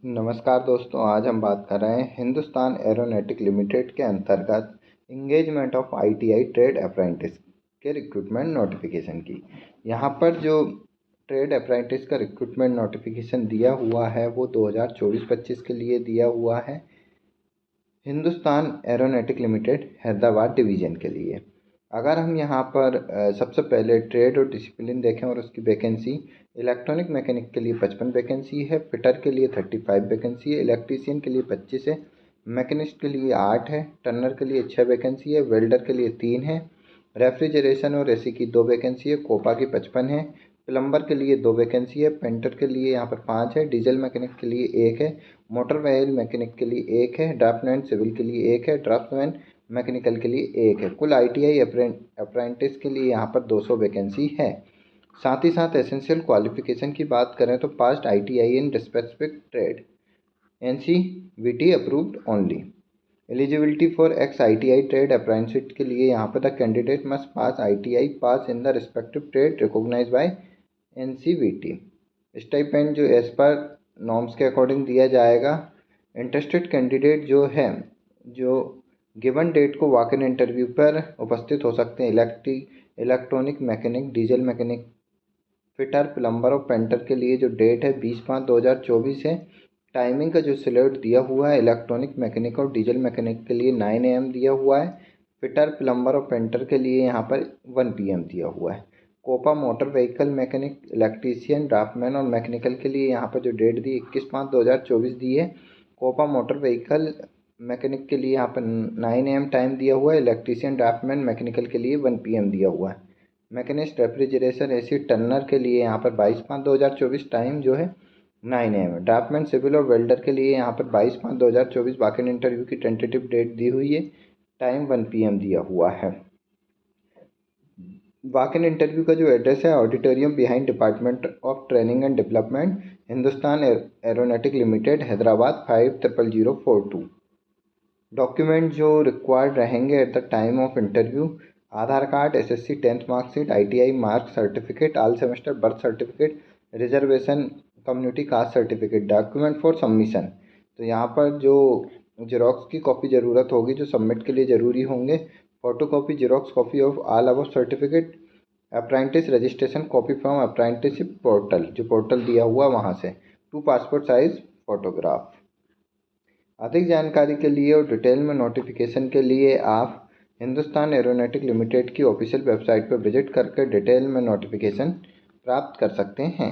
नमस्कार दोस्तों, आज हम बात कर रहे हैं हिंदुस्तान एरोनॉटिक लिमिटेड के अंतर्गत engagement of ITI trade apprentice के रिक्रूटमेंट नोटिफिकेशन की। यहाँ पर जो ट्रेड अप्रेंटिस का रिक्रूटमेंट नोटिफिकेशन दिया हुआ है वो 2024-25 के लिए दिया हुआ है Hindustan aeronautic limited Hyderabad division के लिए। अगर हम यहाँ पर सबसे पहले ट्रेड और डिसिप्लिन देखें और उसकी वैकेंसी, इलेक्ट्रॉनिक मैकेनिक के लिए 55 वैकेंसी है, फिटर के लिए 35 वैकेंसी है, इलेक्ट्रीशियन के लिए 25 है, मैकेनिस्ट के लिए 8 है, टर्नर के लिए 6 वैकेंसी है, वेल्डर के लिए 3 है, रेफ्रिजरेशन और एसी की 2 वैकेंसी है, कोपा की 55 है, प्लम्बर के लिए 2 वैकेंसी है, पेंटर के लिए यहाँ पर 5 है, डीजल मैकेनिक के लिए 1 है, मोटर व्हील मैकेनिक के लिए 1 है, ड्राफ्टमैन सिविल के लिए 1 है, ड्राफ्टमैन मैकेनिकल के लिए 1 है। कुल आईटीआई अप्रेंटिस के लिए यहाँ पर 200 वैकेंसी है। साथ ही साथ एसेंशियल क्वालिफिकेशन की बात करें तो past ITI in specific trade NCVT approved only. Eligibility for ex ITI trade apprenticeship के लिए यहाँ पर the candidate must pass ITI pass in the respective trade recognise by NCVT. Stipend जो एज पर नॉर्म्स के according दिया जाएगा। Interested candidate जो है जो गिवन डेट को वॉक इन इंटरव्यू पर उपस्थित हो सकते हैं। Electronic mechanic, diesel mechanic, fitter, plumber और पेंटर के लिए जो डेट है 20/5/2024 है। टाइमिंग का जो स्लॉट दिया हुआ है इलेक्ट्रॉनिक मैकेनिक और डीजल मैकेनिक के लिए 9 AM दिया हुआ है। फिटर, प्लम्बर और पेंटर के लिए यहाँ पर 1 PM दिया हुआ है। COPA motor vehicle mechanic, electrician, draftsman और मैकेनिकल के लिए यहाँ पर जो डेट दी 21/5/2024 दी है। कोपा मोटर व्हीकल मैकेनिक के लिए यहाँ पर 9 AM टाइम दिया हुआ है। इलेक्ट्रीशियन, ड्राफ्टमैन, मैकेनिकल के लिए 1 PM दिया हुआ है। मैकेनिस्ट, रेफ्रिजरेशन, एसी, टर्नर के लिए यहाँ पर 22/5/2024 टाइम जो है 9 AM है। ड्राफ्टमैन, सिविल और वेल्डर के लिए यहाँ पर 22/5/2024 वॉक इन इंटरव्यू की टेंटेटिव डेट दी हुई है। टाइम 1 PM दिया हुआ है। वॉक इन इंटरव्यू का जो एड्रेस है auditorium behind department of training and development, Hindustan aeronautic limited, Hyderabad 500042। Document जो रिक्वायर्ड रहेंगे at the time of interview: Aadhaar card, SSC 10th marksheet, ITI mark certificate, all semester birth certificate, reservation community caste certificate. Document for submission, तो यहाँ पर जो xerox की copy ज़रूरत होगी जो सबमिट के लिए ज़रूरी होंगे: photo copy, xerox copy of all above certificate, apprentice registration copy from apprenticeship portal, जो पोर्टल दिया हुआ वहाँ से, 2 पासपोर्ट साइज फोटोग्राफ। अधिक जानकारी के लिए और डिटेल में नोटिफिकेशन के लिए आप हिंदुस्तान एरोनॉटिक लिमिटेड की ऑफिशियल वेबसाइट पर विजिट करके डिटेल में नोटिफिकेशन प्राप्त कर सकते हैं।